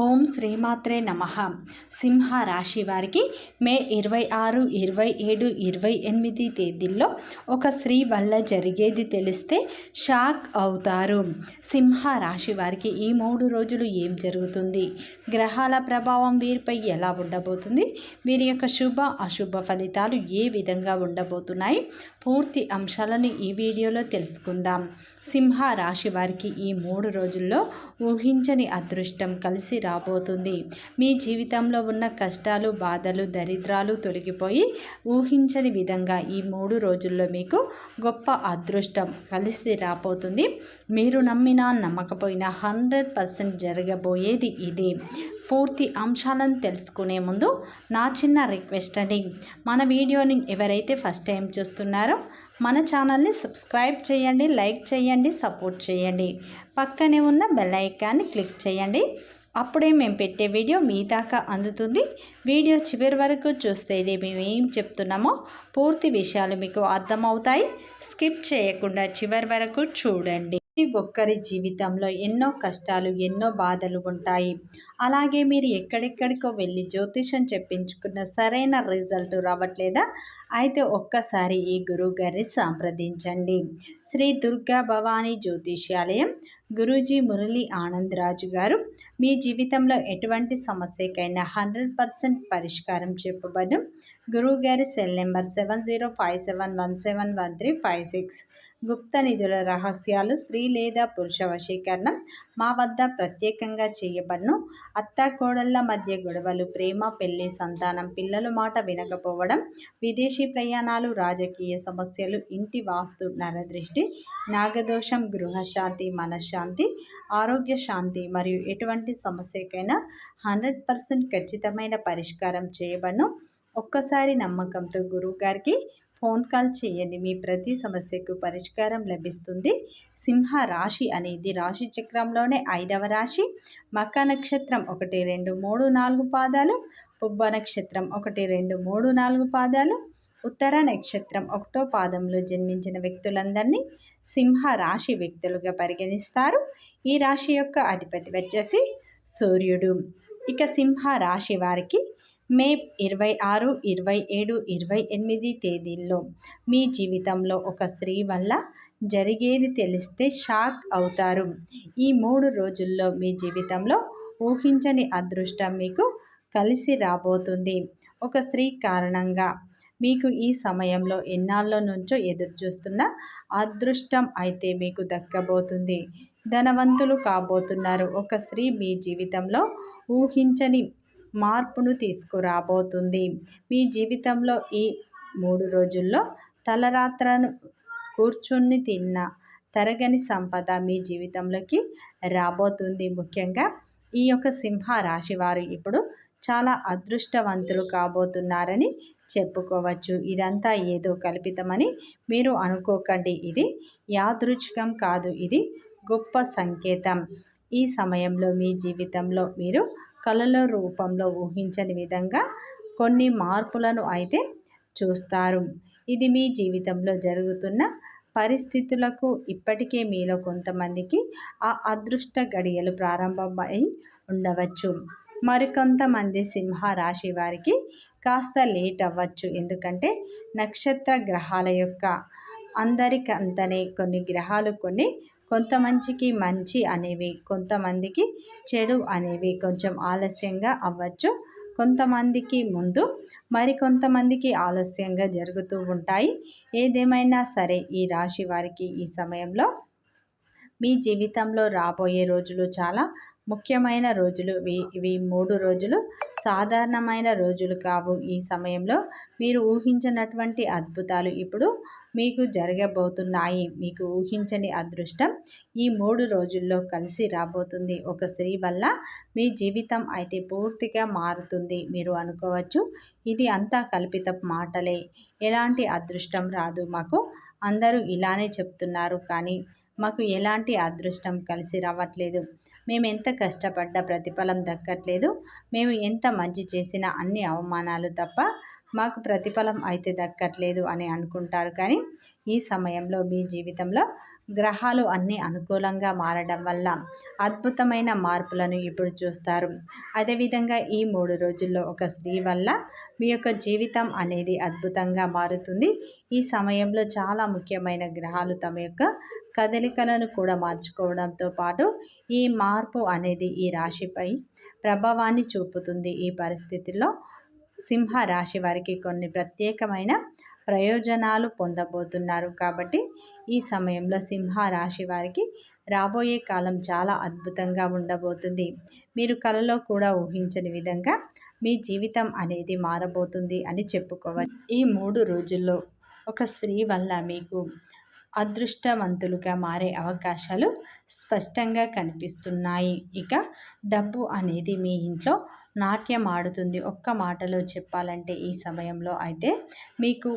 ఓం శ్రీమాత్రే నమః. సింహ రాశి వారికి మే 26, 27, 28 తేదీల్లో ఒక స్త్రీ వల్ల జరిగేది తెలిస్తే షాక్ అవుతారు. సింహ రాశి వారికి ఈ 3 రోజులు ఏం జరుగుతుంది, గ్రహాల ప్రభావం వీరిపై ఎలా ఉండబోతుంది, వీరి యొక్క శుభ అశుభ ఫలితాలు ఏ విధంగా ఉండబోతున్నాయి, పూర్తి అంశాలను ఈ వీడియోలో తెలుసుకుందాం. సింహ రాశి వారికి ఈ 3 రోజుల్లో ఊహించని అదృష్టం కలిసి రాబోతుంది. మీ జీవితంలో ఉన్న కష్టాలు, బాధలు, దరిద్రాలు తొలగిపోయి ఊహించని విధంగా ఈ 3 రోజుల్లో మీకు గొప్ప అదృష్టం కలిసి రాబోతుంది. మీరు నమ్మినా నమ్మకపోయినా 100% జరగబోయేది ఇదే. పూర్తి అంశాలను తెలుసుకునే ముందు నా చిన్న రిక్వెస్ట్ అండి, మన వీడియోని ఎవరైతే ఫస్ట్ టైం చూస్తున్నారో మన ఛానల్ని సబ్స్క్రైబ్ చేయండి, లైక్ చేయండి, సపోర్ట్ చేయండి. పక్కనే ఉన్న బెల్ ఐకాన్ని క్లిక్ చేయండి. అప్పుడే మేము పెట్టే వీడియో మీ దాకా అందుతుంది. వీడియో చివరి వరకు చూస్తే మేము ఏం చెప్తున్నామో పూర్తి విషయాలు మీకు అర్థమవుతాయి. స్కిప్ చేయకుండా చివరి వరకు చూడండి. ప్రతి ఒక్కరి జీవితంలో ఎన్నో కష్టాలు, ఎన్నో బాధలు ఉంటాయి. అలాగే మీరు ఎక్కడెక్కడికో వెళ్ళి జ్యోతిషం చెప్పించుకున్న సరైన రిజల్ట్ రావట్లేదా? అయితే ఒక్కసారి ఈ గురువు గారిని సంప్రదించండి. శ్రీ దుర్గా భవానీ జ్యోతిష్యాలయం గురూజీ మురళీ ఆనంద్ రాజు గారు మీ జీవితంలో ఎటువంటి సమస్యకైనా 100% పరిష్కారం చెప్పబడు. గురువు గారి సెల్ నెంబర్ 7057171356. గుప్త నిధుల రహస్యాలు, స్త్రీ లేదా పురుష వశీకరణం మా వద్ద ప్రత్యేకంగా చేయబడును. అత్తాకోడళ్ల మధ్య గొడవలు, ప్రేమ, పెళ్లి, సంతానం, పిల్లలు మాట వినకపోవడం, విదేశీ ప్రయాణాలు, రాజకీయ సమస్యలు, ఇంటి వాస్తు, నరదృష్టి, నాగదోషం, గృహశాంతి, మనశ్శాంతి, ఆరోగ్య శాంతి మరియు ఎటువంటి సమస్యకైనా 100% ఖచ్చితమైన పరిష్కారం చేయబడును. ఒక్కసారి నమ్మకంతో గురువు గారికి ఫోన్ కాల్ చేయండి. మీ ప్రతి సమస్యకు పరిష్కారం లభిస్తుంది. సింహ రాశి అనేది రాశి చక్రంలోనే 5వ రాశి. మక నక్షత్రం 1, 2, 3, 4 పాదాలు, పుబ్బ నక్షత్రం 1, 2, 3, 4 పాదాలు, ఉత్తర నక్షత్రం 1వ పాదంలో జన్మించిన వ్యక్తులందరినీ సింహ రాశి వ్యక్తులుగా పరిగణిస్తారు. ఈ రాశి యొక్క అధిపతి వచ్చేసి సూర్యుడు. ఇక సింహ రాశి వారికి మే 26, 27, 28 తేదీల్లో మీ జీవితంలో ఒక స్త్రీ వల్ల జరిగేది తెలిస్తే షాక్ అవుతారు. ఈ 3 రోజుల్లో మీ జీవితంలో ఊహించని అదృష్టం మీకు కలిసి రాబోతుంది. ఒక స్త్రీ కారణంగా మీకు ఈ సమయంలో ఎన్నాళ్ళ నుంచో ఎదురు చూస్తున్న అదృష్టం అయితే మీకు దక్కబోతుంది. ధనవంతులు కాబోతున్నారు. ఒక స్త్రీ మీ జీవితంలో ఊహించని మార్పును తీసుకురాబోతుంది. మీ జీవితంలో ఈ 3 రోజుల్లో తలరాత్రను కూర్చుని తిన్న తరగని సంపద మీ జీవితంలోకి రాబోతుంది. ముఖ్యంగా ఈ యొక్క సింహ రాశి వారు ఇప్పుడు చాలా అదృష్టవంతులు కాబోతున్నారని చెప్పుకోవచ్చు. ఇదంతా ఏదో కల్పితమని మీరు అనుకోకండి. ఇది యాదృచ్ఛికం కాదు, ఇది గొప్ప సంకేతం. ఈ సమయంలో మీ జీవితంలో మీరు కళల రూపంలో ఊహించని విధంగా కొన్ని మార్పులను అయితే చూస్తారు. ఇది మీ జీవితంలో జరుగుతున్న పరిస్థితులకు ఇప్పటికే మీలో కొంతమందికి ఆ అదృష్ట గడియలు ప్రారంభమై ఉండవచ్చు. మరికొంతమంది సింహ రాశి వారికి కాస్త లేట్ అవ్వచ్చు. ఎందుకంటే నక్షత్ర గ్రహాల యొక్క అందరికంతనే కొన్ని గ్రహాలు కొంతమందికి మంచి అనేవి, కొంతమందికి చెడు అనేవి కొంచెం ఆలస్యంగా అవ్వచ్చు. కొంతమందికి ముందు, మరికొంతమందికి ఆలస్యంగా జరుగుతూ ఉంటాయి. ఏదేమైనా సరే ఈ రాశి వారికి ఈ సమయంలో మీ జీవితంలో రాబోయే రోజులు చాలా ముఖ్యమైన రోజులు. ఇవి 3 రోజులు సాధారణమైన రోజులు కావు. ఈ సమయంలో మీరు ఊహించినటువంటి అద్భుతాలు ఇప్పుడు మీకు జరగబోతున్నాయి. మీకు ఊహించని అదృష్టం ఈ 3 రోజుల్లో కలిసి రాబోతుంది. ఒక స్త్రీ వల్ల మీ జీవితం అయితే పూర్తిగా మారుతుంది. మీరు అనుకోవచ్చు, ఇది అంతా కల్పిత మాటలే, ఎలాంటి అదృష్టం రాదు, మాకు అందరూ ఇలానే చెప్తున్నారు, కానీ మాకు ఎలాంటి అదృష్టం కలిసి రావట్లేదు, మేము ఎంత కష్టపడ్డా ప్రతిఫలం దక్కట్లేదు, మేము ఎంత మంచి చేసినా అన్ని అవమానాలు తప్ప మాకు ప్రతిఫలం అయితే దక్కట్లేదు అని అనుకుంటారు. కానీ ఈ సమయంలో మీ జీవితంలో గ్రహాలు అన్నీ అనుకూలంగా మారడం వల్ల అద్భుతమైన మార్పులను ఇప్పుడు చూస్తారు. అదేవిధంగా ఈ 3 రోజుల్లో ఒక స్త్రీ వల్ల మీ యొక్క జీవితం అనేది అద్భుతంగా మారుతుంది. ఈ సమయంలో చాలా ముఖ్యమైన గ్రహాలు తమ యొక్క కదలికలను కూడా మార్చుకోవడంతో పాటు ఈ మార్పు అనేది ఈ రాశిపై ప్రభావాన్ని చూపుతుంది. ఈ పరిస్థితుల్లో సింహ రాశి వారికి కొన్ని ప్రత్యేకమైన ప్రయోజనాలు పొందబోతున్నారు. కాబట్టి ఈ సమయంలో సింహ రాశి వారికి రాబోయే కాలం చాలా అద్భుతంగా ఉండబోతుంది. మీరు కలలో కూడా ఊహించని విధంగా మీ జీవితం అనేది మారబోతుంది అని చెప్పుకోవచ్చు. ఈ 3 రోజుల్లో ఒక స్త్రీ వల్ల మీకు అదృష్టవంతులుగా మారే అవకాశాలు స్పష్టంగా కనిపిస్తున్నాయి. ఇక డబ్బు అనేది మీ ఇంట్లో నాట్యం ఆడుతుంది. ఒక్క మాటలో చెప్పాలంటే ఈ సమయంలో అయితే మీకు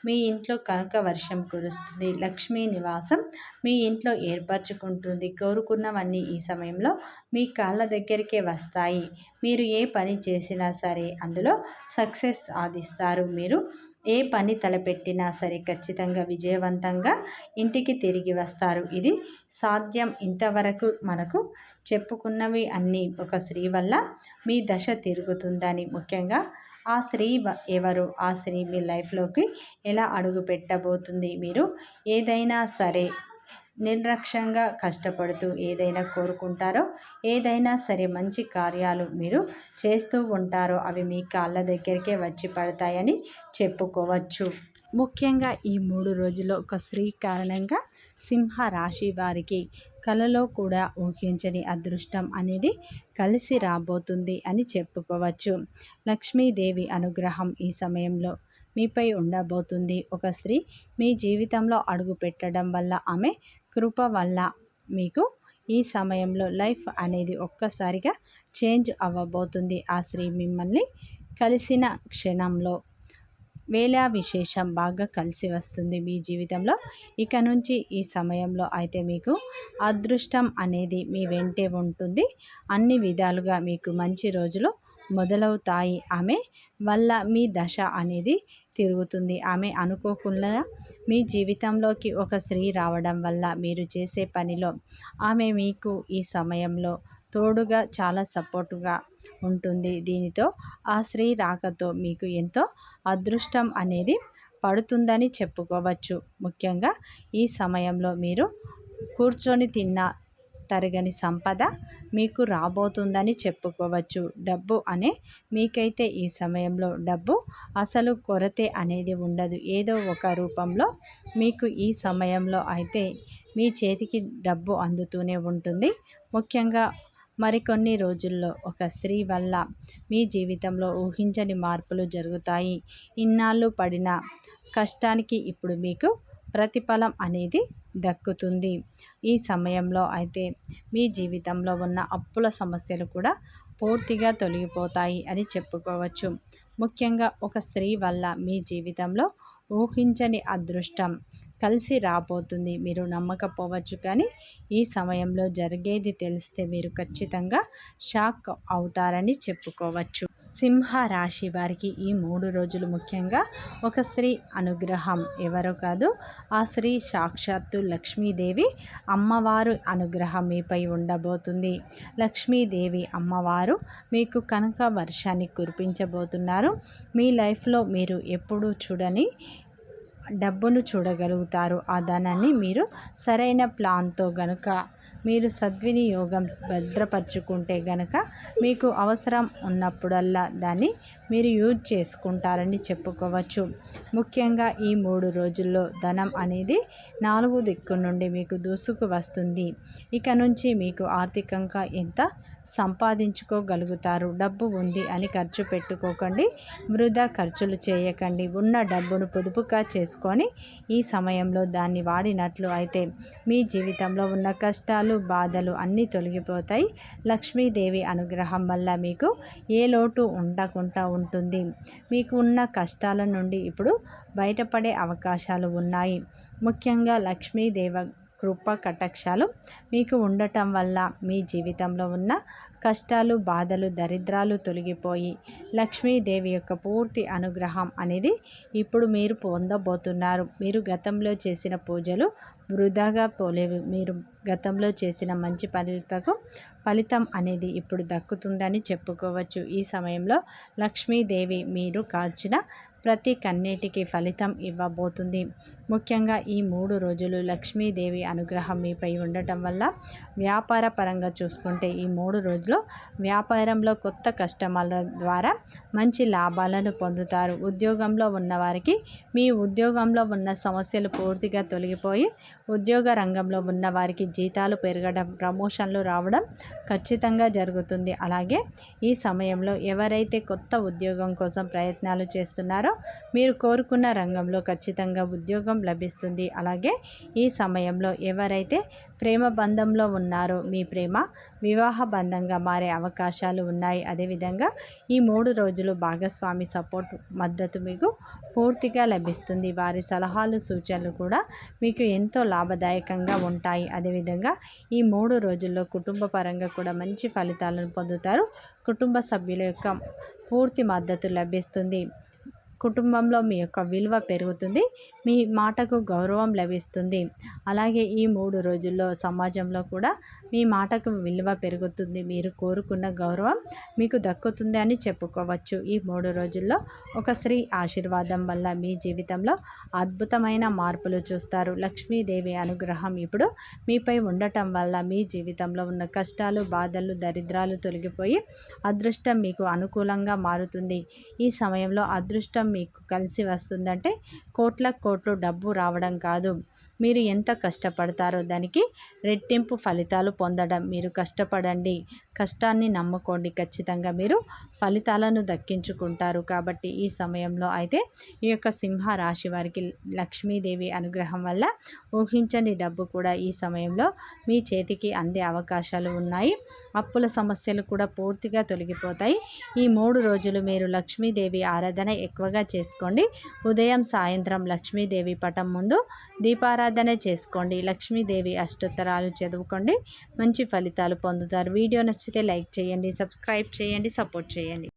మీ ఇంట్లో కనక వర్షం కురుస్తుంది. లక్ష్మీ నివాసం మీ ఇంట్లో ఏర్పరచుకుంటుంది. కోరుకున్నవన్నీ ఈ సమయంలో మీ కాళ్ళ దగ్గరికే వస్తాయి. మీరు ఏ పని చేసినా సరే అందులో సక్సెస్ సాధిస్తారు. మీరు ఏ పని తలపెట్టినా సరే ఖచ్చితంగా విజయవంతంగా ఇంటికి తిరిగి వస్తారు. ఇది సాధ్యం. ఇంతవరకు మనకు చెప్పుకున్నవి అన్నీ ఒక స్త్రీ వల్ల మీ దశ తిరుగుతుందని, ముఖ్యంగా ఆ స్త్రీ ఎవరు, ఆ స్త్రీ మీ లైఫ్లోకి ఎలా అడుగు పెట్టబోతుంది, మీరు ఏదైనా సరే నిర్లక్ష్యంగా కష్టపడుతూ ఏదైనా కోరుకుంటారో, ఏదైనా సరే మంచి కార్యాలు మీరు చేస్తూ ఉంటారో అవి మీ కాళ్ళ దగ్గరికే వచ్చి పడతాయని చెప్పుకోవచ్చు. ముఖ్యంగా ఈ 3 రోజుల్లో ఒక స్త్రీ కారణంగా సింహ రాశి వారికి కలలో కూడా ఊహించని అదృష్టం అనేది కలిసి రాబోతుంది అని చెప్పుకోవచ్చు. లక్ష్మీదేవి అనుగ్రహం ఈ సమయంలో మీపై ఉండబోతుంది. ఒక స్త్రీ మీ జీవితంలో అడుగు పెట్టడం వల్ల, ఆమె కృప వల్ల మీకు ఈ సమయంలో లైఫ్ అనేది ఒక్కసారిగా చేంజ్ అవ్వబోతుంది. ఆ స్త్రీ మిమ్మల్ని కలిసిన క్షణంలో వేళ విశేషం బాగా కలిసి వస్తుంది మీ జీవితంలో. ఇక నుంచి ఈ సమయంలో అయితే మీకు అదృష్టం అనేది మీ వెంటే ఉంటుంది. అన్ని విధాలుగా మీకు మంచి రోజులు మొదలవుతాయి. ఆమె వల్ల మీ దశ అనేది తిరుగుతుంది. ఆమె అనుకోకుండా మీ జీవితంలోకి ఒక స్త్రీ రావడం వల్ల మీరు చేసే పనిలో ఆమె మీకు ఈ సమయంలో తోడుగా చాలా సపోర్టుగా ఉంటుంది. దీనితో ఆ స్త్రీ రాకతో మీకు ఎంతో అదృష్టం అనేది పడుతుందని చెప్పుకోవచ్చు. ముఖ్యంగా ఈ సమయంలో మీరు కూర్చొని తిన్న తరగని సంపద మీకు రాబోతుందని చెప్పుకోవచ్చు. డబ్బు అనే మీకైతే ఈ సమయంలో డబ్బు అసలు కొరతే అనేది ఉండదు. ఏదో ఒక రూపంలో మీకు ఈ సమయంలో అయితే మీ చేతికి డబ్బు అందుతూనే ఉంటుంది. ముఖ్యంగా మరికొన్ని రోజుల్లో ఒక స్త్రీ వల్ల మీ జీవితంలో ఊహించని మార్పులు జరుగుతాయి. ఇన్నాళ్ళు పడిన కష్టానికి ఇప్పుడు మీకు ప్రతిఫలం అనేది దక్కుతుంది. ఈ సమయంలో అయితే మీ జీవితంలో ఉన్న అప్పుల సమస్యలు కూడా పూర్తిగా తొలగిపోతాయి అని చెప్పుకోవచ్చు. ముఖ్యంగా ఒక స్త్రీ వల్ల మీ జీవితంలో ఊహించని అదృష్టం కలిసి రాబోతుంది. మీరు నమ్మకపోవచ్చు, కానీ ఈ సమయంలో జరిగేది తెలిస్తే మీరు ఖచ్చితంగా షాక్ అవుతారని చెప్పుకోవచ్చు. సింహ రాశి వారికి ఈ 3 రోజులు ముఖ్యంగా ఒక స్త్రీ అనుగ్రహం, ఎవరో కాదు ఆ స్త్రీ సాక్షాత్తు లక్ష్మీదేవి అమ్మవారు అనుగ్రహం మీపై ఉండబోతుంది. లక్ష్మీదేవి అమ్మవారు మీకు కనక వర్షాన్ని కురిపించబోతున్నారు. మీ లైఫ్లో మీరు ఎప్పుడూ చూడని డబ్బును చూడగలుగుతారు. ఆ ధనాన్ని మీరు సరైన ప్లాన్తో గనుక మీరు సద్వినియోగం భద్రపరుచుకుంటే గనక మీకు అవసరం ఉన్నప్పుడల్లా దాన్ని మీరు యూజ్ చేసుకుంటారని చెప్పుకోవచ్చు. ముఖ్యంగా ఈ 3 రోజుల్లో ధనం అనేది 4 దిక్కు నుండి మీకు దూసుకు వస్తుంది. ఇక నుంచి మీకు ఆర్థికంగా ఎంత సంపాదించుకోగలుగుతారు. డబ్బు ఉంది అని ఖర్చు పెట్టుకోకండి, వృధా ఖర్చులు చేయకండి. ఉన్న డబ్బును పొదుపుగా చేసుకొని ఈ సమయంలో దాన్ని వాడినట్లు అయితే మీ జీవితంలో ఉన్న కష్టాలు, బాధలు అన్నీ తొలగిపోతాయి. లక్ష్మీదేవి అనుగ్రహం వల్ల మీకు ఏ లోటు ఉండకుండా ఉంటుంది. మీకు ఉన్న కష్టాల నుండి ఇప్పుడు బయటపడే అవకాశాలు ఉన్నాయి. ముఖ్యంగా లక్ష్మీదేవి కృప కటాక్షాలు మీకు ఉండటం వల్ల మీ జీవితంలో ఉన్న కష్టాలు, బాధలు, దరిద్రాలు తొలగిపోయి లక్ష్మీదేవి యొక్క పూర్తి అనుగ్రహం అనేది ఇప్పుడు మీరు పొందబోతున్నారు. మీరు గతంలో చేసిన పూజలు వృధాగా పోలేవు. మీరు గతంలో చేసిన మంచి ఫలితం అనేది ఇప్పుడు దక్కుతుందని చెప్పుకోవచ్చు. ఈ సమయంలో లక్ష్మీదేవి మీరు కాల్చిన ప్రతి కన్నీటికి ఫలితం ఇవ్వబోతుంది. ముఖ్యంగా ఈ 3 రోజులు లక్ష్మీదేవి అనుగ్రహం మీపై ఉండటం వల్ల వ్యాపార పరంగా చూసుకుంటే ఈ 3 రోజులు వ్యాపారంలో కొత్త కస్టమర్ల ద్వారా మంచి లాభాలను పొందుతారు. ఉద్యోగంలో ఉన్నవారికి మీ ఉద్యోగంలో ఉన్న సమస్యలు పూర్తిగా తొలగిపోయి ఉద్యోగ రంగంలో ఉన్న వారికి జీతాలు పెరగడం, ప్రమోషన్లు రావడం ఖచ్చితంగా జరుగుతుంది. అలాగే ఈ సమయంలో ఎవరైతే కొత్త ఉద్యోగం కోసం ప్రయత్నాలు చేస్తున్నారో మీరు కోరుకున్న రంగంలో ఖచ్చితంగా ఉద్యోగం లభిస్తుంది. అలాగే ఈ సమయంలో ఎవరైతే ప్రేమ బంధంలో ఉన్నారో మీ ప్రేమ వివాహ బంధంగా మారే అవకాశాలు ఉన్నాయి. అదేవిధంగా ఈ 3 రోజులు భాగస్వామి సపోర్ట్, మద్దతు మీకు పూర్తిగా లభిస్తుంది. వారి సలహాలు, సూచనలు కూడా మీకు ఎంతో లాభదాయకంగా ఉంటాయి. అదేవిధంగా ఈ 3 రోజుల్లో కుటుంబ పరంగా కూడా మంచి ఫలితాలను పొందుతారు. కుటుంబ సభ్యుల యొక్క పూర్తి మద్దతు లభిస్తుంది. కుటుంబంలో మీ యొక్క విలువ పెరుగుతుంది. మీ మాటకు గౌరవం లభిస్తుంది. అలాగే ఈ 3 రోజుల్లో సమాజంలో కూడా మీ మాటకు విలువ పెరుగుతుంది. మీరు కోరుకున్న గౌరవం మీకు దక్కుతుంది అని చెప్పుకోవచ్చు. ఈ 3 రోజుల్లో ఒక స్త్రీ ఆశీర్వాదం వల్ల మీ జీవితంలో అద్భుతమైన మార్పులు చూస్తారు. లక్ష్మీదేవి అనుగ్రహం ఇప్పుడు మీపై ఉండటం వల్ల మీ జీవితంలో ఉన్న కష్టాలు, బాధలు, దరిద్రాలు తొలగిపోయి అదృష్టం మీకు అనుకూలంగా మారుతుంది. ఈ సమయంలో అదృష్టం మీకు కలిసి వస్తుందంటే కోట్ల డబ్బు రావడం కాదు, మీరు ఎంత కష్టపడతారో దానికి రెట్టింపు ఫలితాలు పొందడం. మీరు కష్టపడండి, కష్టాన్ని నమ్ముకోండి, ఖచ్చితంగా మీరు ఫలితాలను దక్కించుకుంటారు. కాబట్టి ఈ సమయంలో అయితే ఈ యొక్క సింహ రాశి వారికి లక్ష్మీదేవి అనుగ్రహం వల్ల ఊహించని డబ్బు కూడా ఈ సమయంలో మీ చేతికి అందే అవకాశాలు ఉన్నాయి. అప్పుల సమస్యలు కూడా పూర్తిగా తొలగిపోతాయి. ఈ 3 రోజులు మీరు లక్ష్మీదేవి ఆరాధన ఎక్కువగా చేసుకోండి. ఉదయం, సాయంత్రం లక్ష్మీదేవి పటం ముందు దీపారాధన చేసుకోండి. లక్ష్మీదేవి అష్టోత్తరాలు చదువుకోండి. మంచి ఫలితాలు పొందుతారు. వీడియో నచ్చితే లైక్ చేయండి, సబ్స్క్రైబ్ చేయండి, సపోర్ట్ చేయండి.